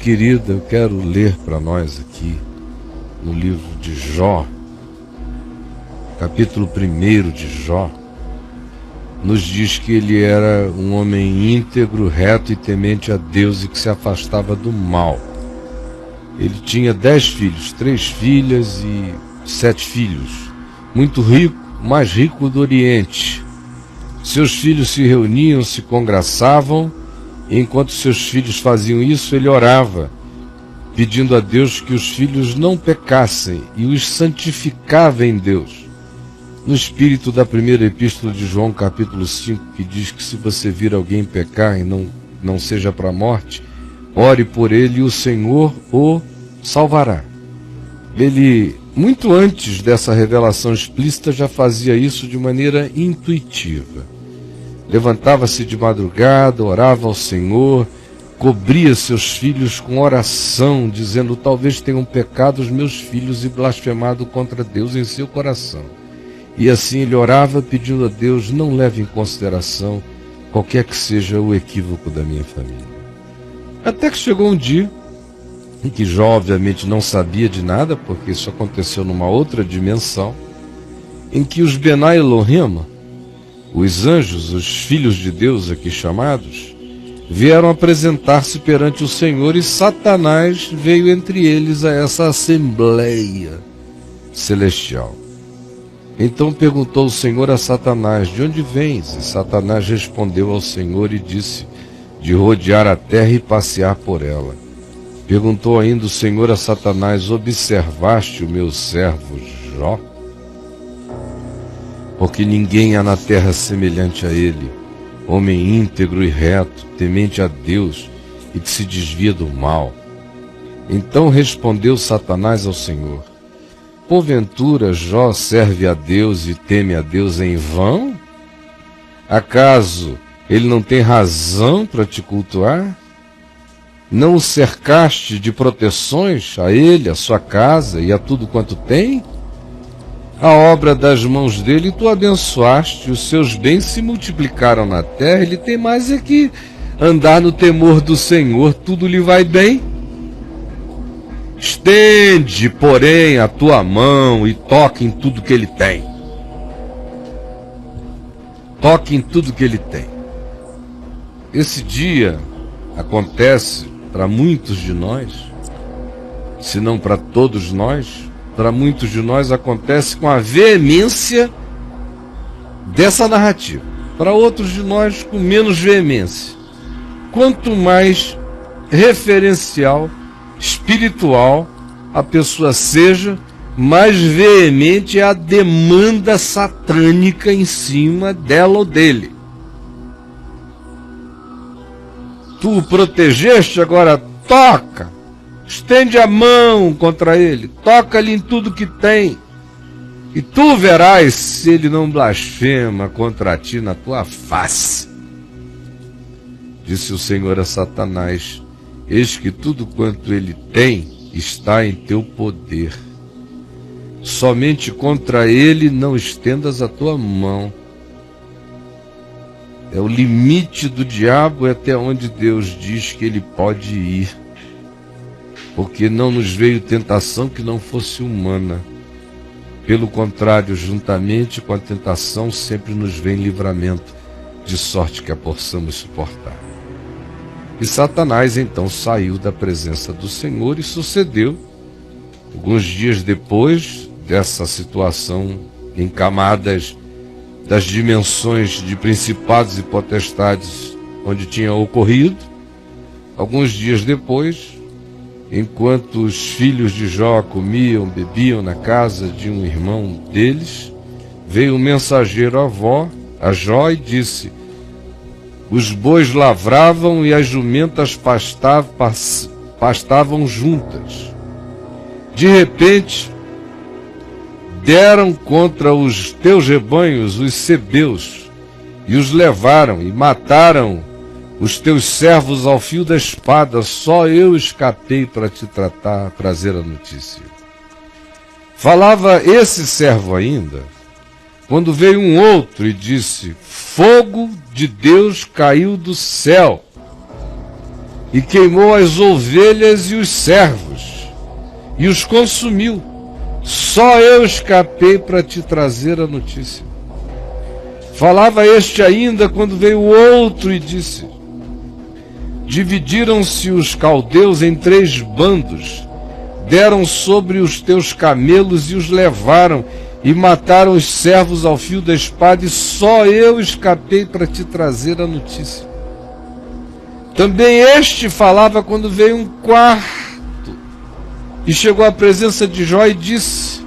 querida, eu quero ler para nós aqui, no livro de Jó, capítulo 1 de Jó, nos diz que ele era um homem íntegro, reto e temente a Deus e que se afastava do mal. Ele tinha 10 filhos, 3 filhas e 7 filhos, muito rico, mais rico do Oriente. Seus filhos se reuniam, se congraçavam, e enquanto seus filhos faziam isso, ele orava, pedindo a Deus que os filhos não pecassem e os santificava em Deus. No espírito da primeira epístola de João, capítulo 5, que diz que se você vir alguém pecar e não seja para a morte, ore por ele e o Senhor o salvará. Ele, muito antes dessa revelação explícita, já fazia isso de maneira intuitiva. Levantava-se de madrugada, orava ao Senhor, cobria seus filhos com oração, dizendo: talvez tenham pecado os meus filhos e blasfemado contra Deus em seu coração. E assim ele orava, pedindo a Deus: não leve em consideração qualquer que seja o equívoco da minha família. Até que chegou um dia em que Jó obviamente não sabia de nada, porque isso aconteceu numa outra dimensão, em que os Benai Elohim, os anjos, os filhos de Deus aqui chamados, vieram apresentar-se perante o Senhor, e Satanás veio entre eles a essa assembleia celestial. Então perguntou o Senhor a Satanás: de onde vens? E Satanás respondeu ao Senhor e disse: de rodear a terra e passear por ela. Perguntou ainda o Senhor a Satanás: observaste o meu servo Jó? Porque ninguém há na terra semelhante a ele, homem íntegro e reto, temente a Deus e que se desvia do mal. Então respondeu Satanás ao Senhor: porventura Jó serve a Deus e teme a Deus em vão? Acaso ele não tem razão para te cultuar? Não o cercaste de proteções a ele, a sua casa e a tudo quanto tem? A obra das mãos dele tu abençoaste, os seus bens se multiplicaram na terra, ele tem mais é que andar no temor do Senhor, tudo lhe vai bem. Estende, porém, a tua mão e toque em tudo que ele tem. Toque em tudo que ele tem. Esse dia acontece para muitos de nós, se não para todos nós. Para muitos de nós acontece com a veemência dessa narrativa. Para outros de nós, com menos veemência. Quanto mais referencial, espiritual a pessoa seja, mais veemente é a demanda satânica em cima dela ou dele. Tu o protegeste, agora toca. Estende a mão contra ele, toca-lhe em tudo que tem, e tu verás se ele não blasfema contra ti na tua face. Disse o Senhor a Satanás: eis que tudo quanto ele tem está em teu poder. Somente contra ele não estendas a tua mão. É o limite do diabo, é até onde Deus diz que ele pode ir. Porque não nos veio tentação que não fosse humana. Pelo contrário, juntamente com a tentação, sempre nos vem livramento, de sorte que a possamos suportar. E Satanás então saiu da presença do Senhor, e sucedeu, alguns dias depois dessa situação em camadas das dimensões de principados e potestades onde tinha ocorrido, alguns dias depois, enquanto os filhos de Jó comiam, bebiam na casa de um irmão deles, veio um mensageiro a Jó e disse: os bois lavravam e as jumentas pastavam juntas. De repente, deram contra os teus rebanhos os sebeus, e os levaram e mataram os teus servos ao fio da espada. Só eu escapei para te trazer a notícia. Falava esse servo ainda, quando veio um outro e disse: fogo de Deus caiu do céu e queimou as ovelhas e os servos, e os consumiu. Só eu escapei para te trazer a notícia. Falava este ainda quando veio outro e disse: dividiram-se os caldeus em 3 bandos, deram sobre os teus camelos e os levaram, e mataram os servos ao fio da espada, e só eu escapei para te trazer a notícia. Também este falava quando veio um quarto, e chegou à presença de Jó e disse: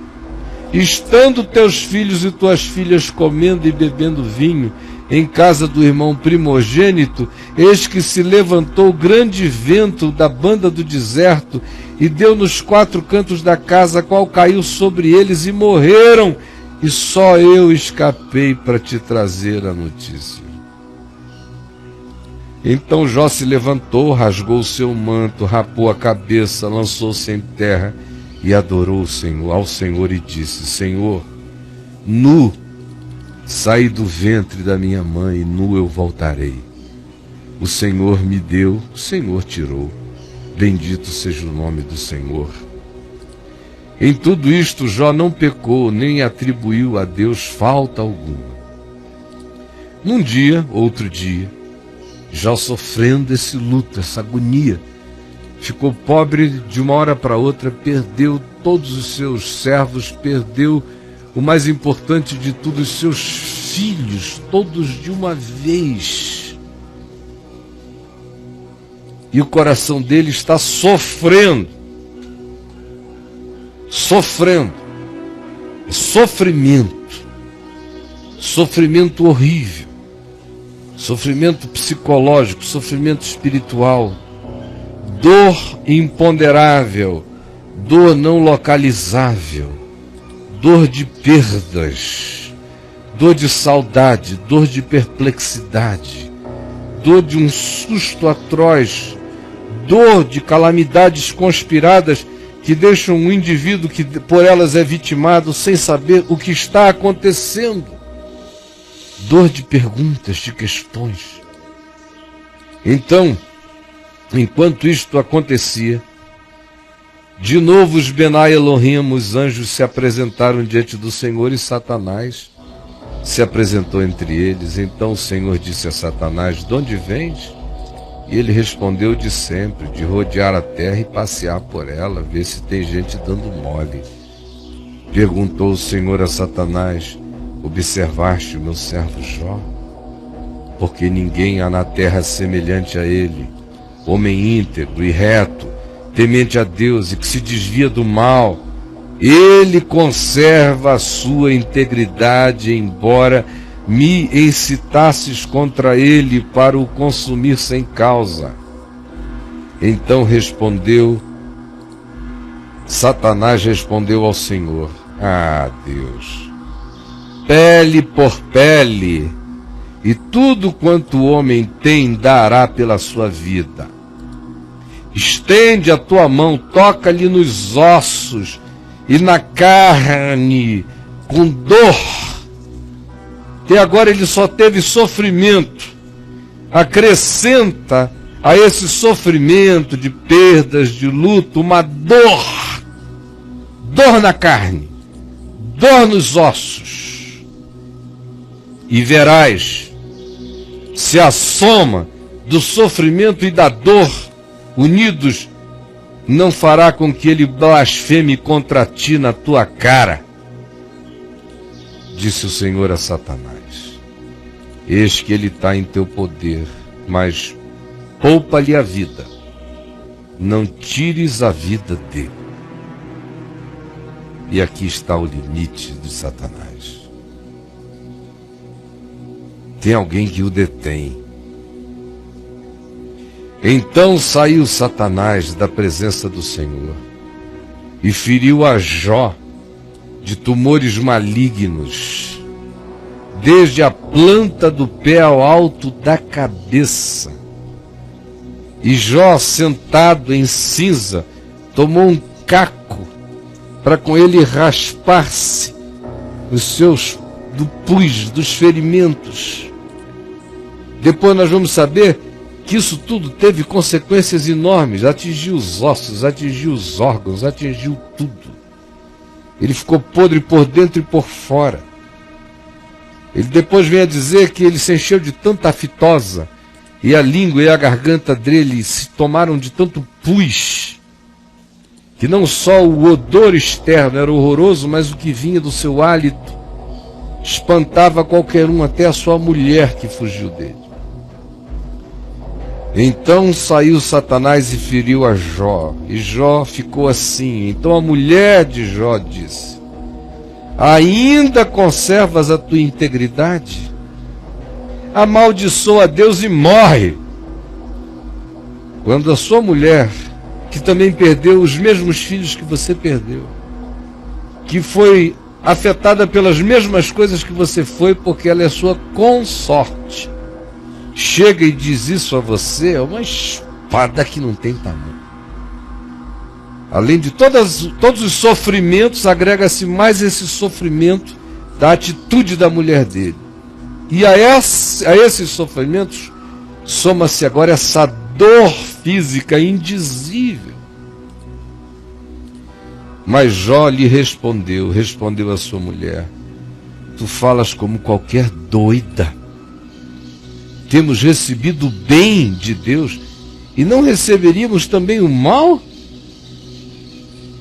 estando teus filhos e tuas filhas comendo e bebendo vinho em casa do irmão primogênito, eis que se levantou grande vento da banda do deserto, e deu nos 4 cantos da casa, qual caiu sobre eles, e morreram, e só eu escapei para te trazer a notícia. Então Jó se levantou, rasgou o seu manto, rapou a cabeça, lançou-se em terra, e adorou ao Senhor e disse: Senhor, nu saí do ventre da minha mãe, e nu eu voltarei. O Senhor me deu, o Senhor tirou. Bendito seja o nome do Senhor. Em tudo isto Jó não pecou, nem atribuiu a Deus falta alguma. Num dia, outro dia, Jó sofrendo esse luto, essa agonia, ficou pobre de uma hora para outra, perdeu todos os seus servos, perdeu o mais importante de tudo, os seus filhos, todos de uma vez. E o coração dele está sofrendo. Sofrimento horrível, sofrimento psicológico, sofrimento espiritual, dor imponderável, dor não localizável, dor de perdas, dor de saudade, dor de perplexidade, dor de um susto atroz, dor de calamidades conspiradas que deixam um indivíduo que por elas é vitimado sem saber o que está acontecendo. Dor de perguntas, de questões. Então, enquanto isto acontecia, de novo os Benai Elohim, os anjos, se apresentaram diante do Senhor, e Satanás se apresentou entre eles. Então o Senhor disse a Satanás: de onde vens? E ele respondeu: de sempre, de rodear a terra e passear por ela, ver se tem gente dando mole. Perguntou o Senhor a Satanás: observaste o meu servo Jó? Porque ninguém há na terra semelhante a ele, homem íntegro e reto, temente a Deus e que se desvia do mal. Ele conserva a sua integridade, embora me incitasses contra ele para o consumir sem causa. Então Satanás respondeu ao Senhor: ah, Deus, pele por pele, e tudo quanto o homem tem dará pela sua vida. Estende a tua mão, toca-lhe nos ossos e na carne com dor. Até agora ele só teve sofrimento. Acrescenta a esse sofrimento de perdas, de luto, uma dor. Dor na carne, dor nos ossos. E verás se a soma do sofrimento e da dor unidos não fará com que ele blasfeme contra ti na tua cara. Disse o Senhor a Satanás: eis que ele está em teu poder, mas poupa-lhe a vida, não tires a vida dele. E aqui está o limite de Satanás. Tem alguém que o detém. Então saiu Satanás da presença do Senhor e feriu a Jó de tumores malignos, desde a planta do pé ao alto da cabeça. E Jó, sentado em cinza, tomou um caco para com ele raspar-se os seus do pus, dos ferimentos. Depois nós vamos saber que isso tudo teve consequências enormes, atingiu os ossos, atingiu os órgãos, atingiu tudo. Ele ficou podre por dentro e por fora. Ele depois vem a dizer que ele se encheu de tanta aftosa, e a língua e a garganta dele se tomaram de tanto pus, que não só o odor externo era horroroso, mas o que vinha do seu hálito espantava qualquer um, até a sua mulher que fugiu dele. Então saiu Satanás e feriu a Jó, e Jó ficou assim. Então a mulher de Jó disse: ainda conservas a tua integridade? Amaldiçoa a Deus e morre. Quando a sua mulher, que também perdeu os mesmos filhos que você perdeu, que foi afetada pelas mesmas coisas que você foi, porque ela é sua consorte, chega e diz isso a você, é uma espada que não tem tamanho. Além de todos os sofrimentos, agrega-se mais esse sofrimento da atitude da mulher dele. E a esses sofrimentos soma-se agora essa dor física indizível. Mas Jó lhe respondeu a sua mulher: tu falas como qualquer doida. Temos recebido o bem de Deus e não receberíamos também o mal?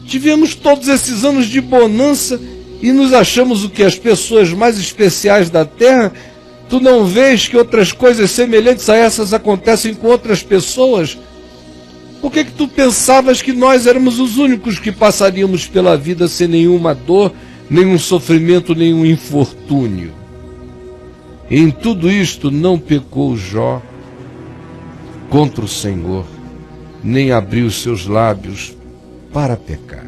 Tivemos todos esses anos de bonança e nos achamos o que? As pessoas mais especiais da terra? Tu não vês que outras coisas semelhantes a essas acontecem com outras pessoas? Por que tu pensavas que nós éramos os únicos que passaríamos pela vida sem nenhuma dor, nenhum sofrimento, nenhum infortúnio? Em tudo isto não pecou Jó contra o Senhor, nem abriu os seus lábios para pecar.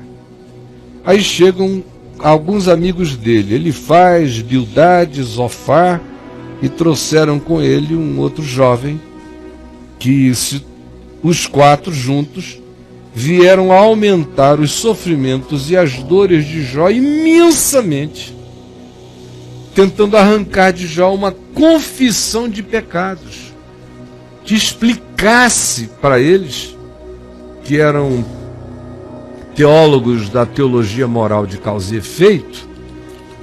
Aí chegam alguns amigos dele, Elifaz, Bildade, Zofar, e trouxeram com ele um outro jovem, que os quatro juntos vieram a aumentar os sofrimentos e as dores de Jó imensamente, tentando arrancar de Jó uma confissão de pecados, que explicasse para eles, que eram teólogos da teologia moral de causa e efeito,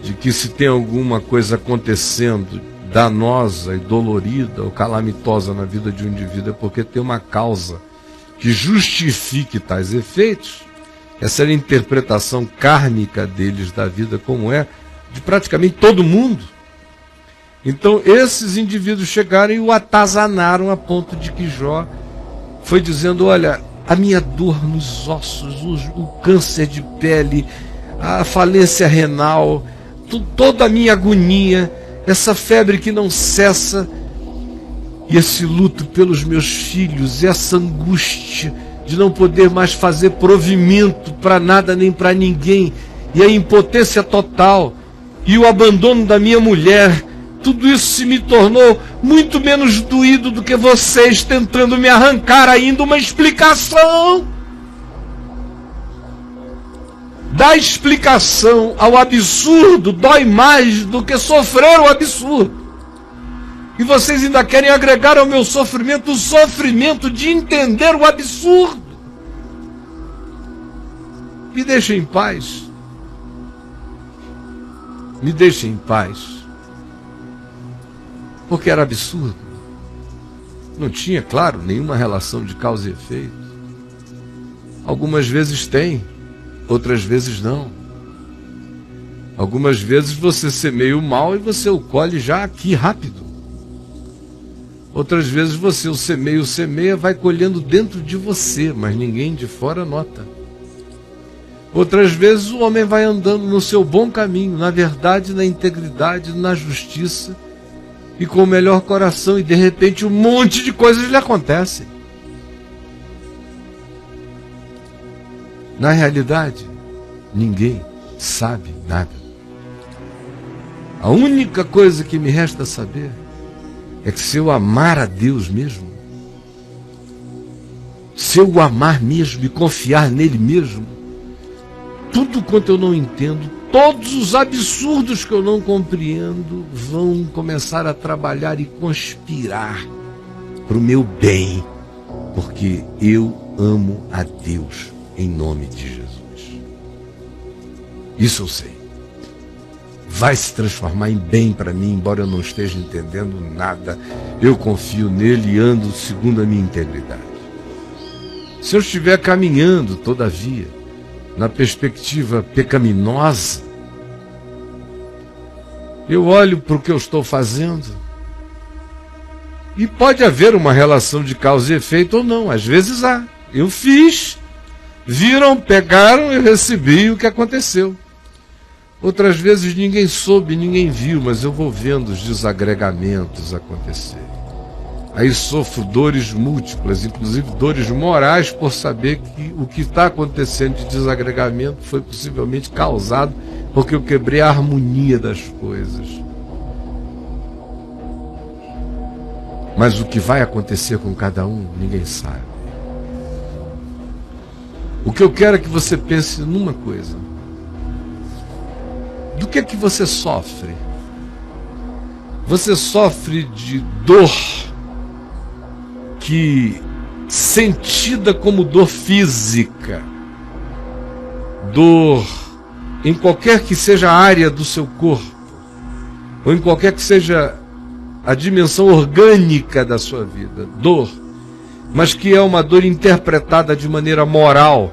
de que se tem alguma coisa acontecendo danosa e dolorida ou calamitosa na vida de um indivíduo, é porque tem uma causa que justifique tais efeitos. Essa era a interpretação kármica deles da vida, como é de praticamente todo mundo. Então esses indivíduos chegaram e o atazanaram a ponto de que Jó foi dizendo: olha, a minha dor nos ossos, o câncer de pele, a falência renal, toda a minha agonia, essa febre que não cessa, e esse luto pelos meus filhos, essa angústia de não poder mais fazer provimento para nada nem para ninguém, e a impotência total, e o abandono da minha mulher, tudo isso se me tornou muito menos doído do que vocês tentando me arrancar ainda uma explicação. Dar explicação ao absurdo dói mais do que sofrer o absurdo. E vocês ainda querem agregar ao meu sofrimento o sofrimento de entender o absurdo. Me deixem em paz. Me deixem em paz. Porque era absurdo. Não tinha, claro, nenhuma relação de causa e efeito. Algumas vezes tem, outras vezes não. Algumas vezes você semeia o mal e você o colhe já aqui, rápido. Outras vezes você o semeia, vai colhendo dentro de você, mas ninguém de fora nota. Outras vezes o homem vai andando no seu bom caminho, na verdade, na integridade, na justiça, e com o melhor coração, e de repente um monte de coisas lhe acontecem. Na realidade, ninguém sabe nada. A única coisa que me resta saber é que se eu amar a Deus mesmo, se eu o amar mesmo e confiar nele mesmo, tudo quanto eu não entendo, todos os absurdos que eu não compreendo, vão começar a trabalhar e conspirar para o meu bem, porque eu amo a Deus em nome de Jesus. Isso eu sei. Vai se transformar em bem para mim, embora eu não esteja entendendo nada. Eu confio nele e ando segundo a minha integridade. Se eu estiver caminhando, todavia, na perspectiva pecaminosa, eu olho para o que eu estou fazendo e pode haver uma relação de causa e efeito ou não. Às vezes há. Eu fiz, viram, pegaram, eu recebi o que aconteceu. Outras vezes ninguém soube, ninguém viu, mas eu vou vendo os desagregamentos acontecer. Aí sofro dores múltiplas, inclusive dores morais, por saber que o que está acontecendo de desagregamento foi possivelmente causado porque eu quebrei a harmonia das coisas. Mas o que vai acontecer com cada um, ninguém sabe. O que eu quero é que você pense numa coisa. Do que é que você sofre? Você sofre de dor que, sentida como dor física, dor em qualquer que seja a área do seu corpo, ou em qualquer que seja a dimensão orgânica da sua vida, dor, mas que é uma dor interpretada de maneira moral,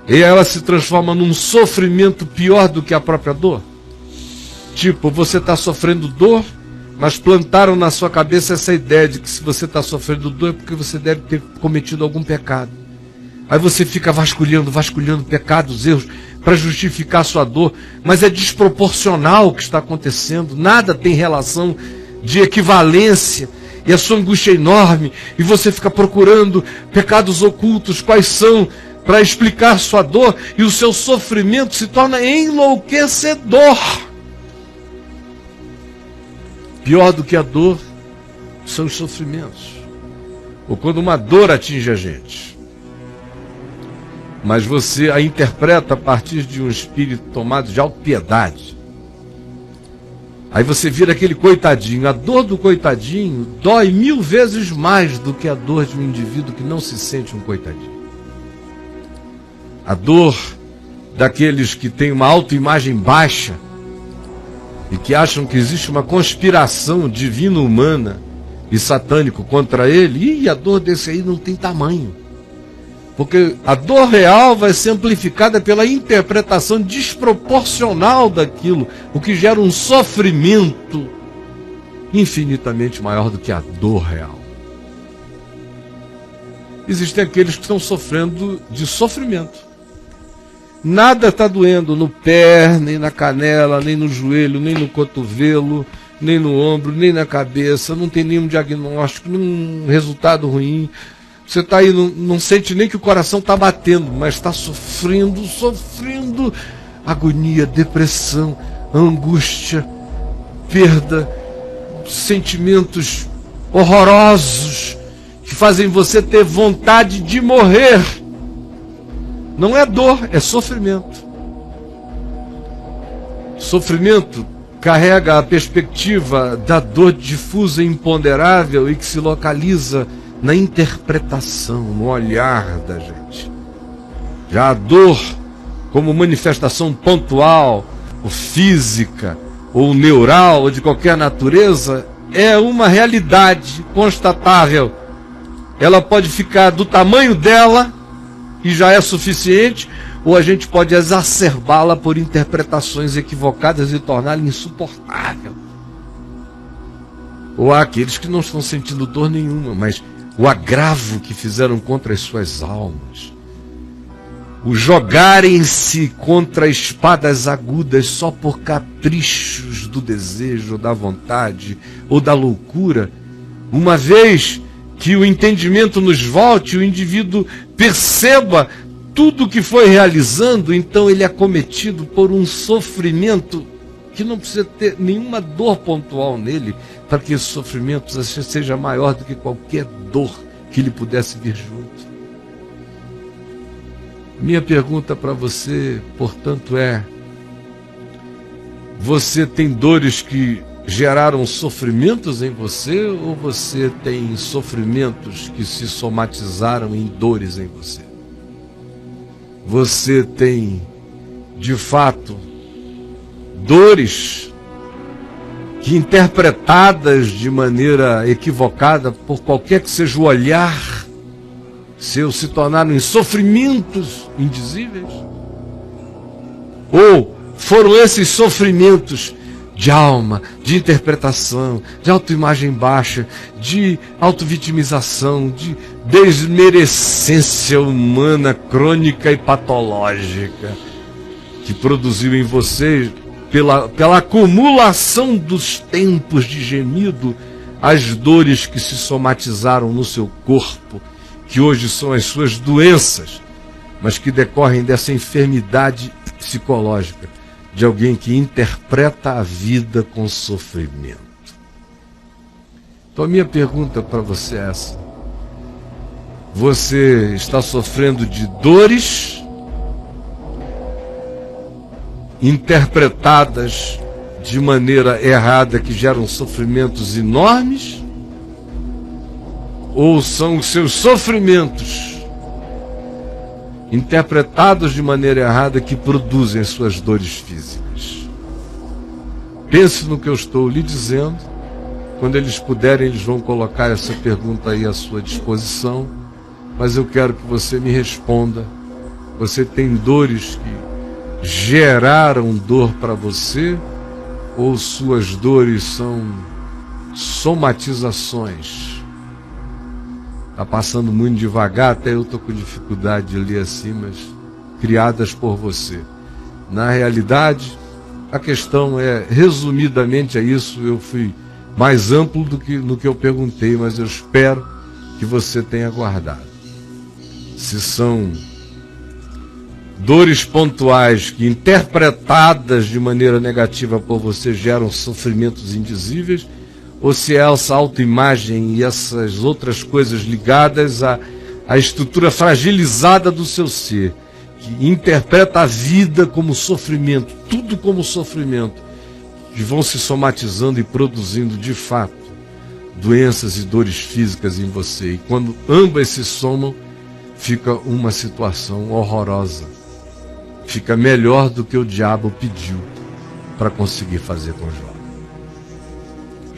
e ela se transforma num sofrimento pior do que a própria dor. Tipo, você está sofrendo dor, mas plantaram na sua cabeça essa ideia de que se você está sofrendo dor é porque você deve ter cometido algum pecado. Aí você fica vasculhando pecados, erros, para justificar a sua dor, mas é desproporcional o que está acontecendo, nada tem relação de equivalência, e a sua angústia é enorme, e você fica procurando pecados ocultos, quais são, para explicar sua dor, e o seu sofrimento se torna enlouquecedor. Pior do que a dor são os sofrimentos, ou quando uma dor atinge a gente, mas você a interpreta a partir de um espírito tomado de autopiedade. Aí você vira aquele coitadinho. A dor do coitadinho dói 1000 vezes mais do que a dor de um indivíduo que não se sente um coitadinho. A dor daqueles que têm uma autoimagem baixa e que acham que existe uma conspiração divino-humana e satânico contra ele, e a dor desse aí não tem tamanho. Porque a dor real vai ser amplificada pela interpretação desproporcional daquilo, o que gera um sofrimento infinitamente maior do que a dor real. Existem aqueles que estão sofrendo de sofrimento. Nada está doendo no pé, nem na canela, nem no joelho, nem no cotovelo, nem no ombro, nem na cabeça. Não tem nenhum diagnóstico, nenhum resultado ruim. Você está aí, não sente nem que o coração está batendo, mas está sofrendo, agonia, depressão, angústia, perda, sentimentos horrorosos que fazem você ter vontade de morrer. Não é dor, é sofrimento. Sofrimento carrega a perspectiva da dor difusa e imponderável e que se localiza na interpretação, no olhar da gente. Já a dor, como manifestação pontual, ou física, ou neural, ou de qualquer natureza, é uma realidade constatável. Ela pode ficar do tamanho dela, e já é suficiente, ou a gente pode exacerbá-la por interpretações equivocadas e torná-la insuportável. Ou há aqueles que não estão sentindo dor nenhuma, mas o agravo que fizeram contra as suas almas, o jogarem-se contra espadas agudas só por caprichos do desejo, da vontade ou da loucura, uma vez que o entendimento nos volte, o indivíduo perceba tudo o que foi realizando, então ele é cometido por um sofrimento que não precisa ter nenhuma dor pontual nele, para que esse sofrimento seja maior do que qualquer dor que lhe pudesse vir junto. Minha pergunta para você, portanto, é: você tem dores que geraram sofrimentos em você, ou você tem sofrimentos que se somatizaram em dores em você? Você tem, de fato, dores que, interpretadas de maneira equivocada por qualquer que seja o olhar seu, se tornaram em sofrimentos indizíveis? Ou foram esses sofrimentos de alma, de interpretação, de autoimagem baixa, de autovitimização, de desmerecência humana crônica e patológica, que produziu em você, pela acumulação dos tempos de gemido, as dores que se somatizaram no seu corpo, que hoje são as suas doenças, mas que decorrem dessa enfermidade psicológica de alguém que interpreta a vida com sofrimento. Então a minha pergunta para você é essa: você está sofrendo de dores interpretadas de maneira errada que geram sofrimentos enormes? Ou são os seus sofrimentos interpretados de maneira errada que produzem as suas dores físicas? Pense no que eu estou lhe dizendo. Quando eles puderem, eles vão colocar essa pergunta aí à sua disposição, mas eu quero que você me responda. Você tem dores que geraram dor para você, ou suas dores são somatizações? Está passando muito devagar, até eu estou com dificuldade de ler assim, mas criadas por você. Na realidade, a questão é, resumidamente, é isso. Eu fui mais amplo do que no que eu perguntei, mas eu espero que você tenha guardado. Se são dores pontuais que, interpretadas de maneira negativa por você, geram sofrimentos indizíveis, ou se é essa autoimagem e essas outras coisas ligadas à estrutura fragilizada do seu ser, que interpreta a vida como sofrimento, tudo como sofrimento, que vão se somatizando e produzindo, de fato, doenças e dores físicas em você. E quando ambas se somam, fica uma situação horrorosa. Fica melhor do que o diabo pediu para conseguir fazer com Jó.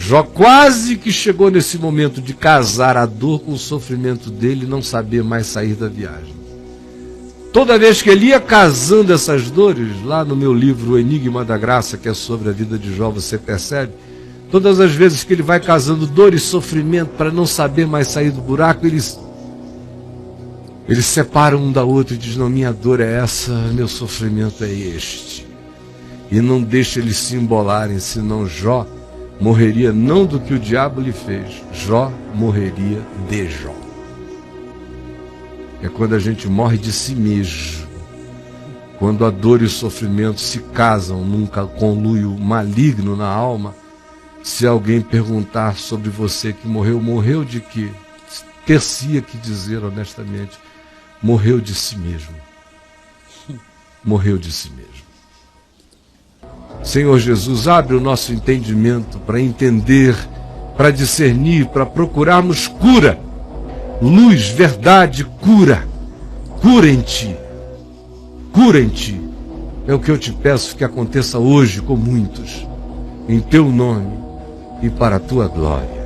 Jó quase que chegou nesse momento de casar a dor com o sofrimento dele e não saber mais sair da viagem. Toda vez que ele ia casando essas dores, lá no meu livro O Enigma da Graça, que é sobre a vida de Jó, você percebe, todas as vezes que ele vai casando dor e sofrimento para não saber mais sair do buraco, eles separam um da outra e dizem: não, minha dor é essa, meu sofrimento é este. E não deixa eles se embolarem, senão Jó morreria não do que o diabo lhe fez, Jó morreria de Jó. É quando a gente morre de si mesmo, quando a dor e o sofrimento se casam num conluio maligno na alma. Se alguém perguntar sobre você que morreu, morreu de quê? Ter-se-ia que dizer honestamente: morreu de si mesmo. Morreu de si mesmo. Senhor Jesus, abre o nosso entendimento para entender, para discernir, para procurarmos cura, luz, verdade, cura. Cura em Ti. Cura em Ti. É o que eu te peço que aconteça hoje com muitos, em Teu nome e para a Tua glória.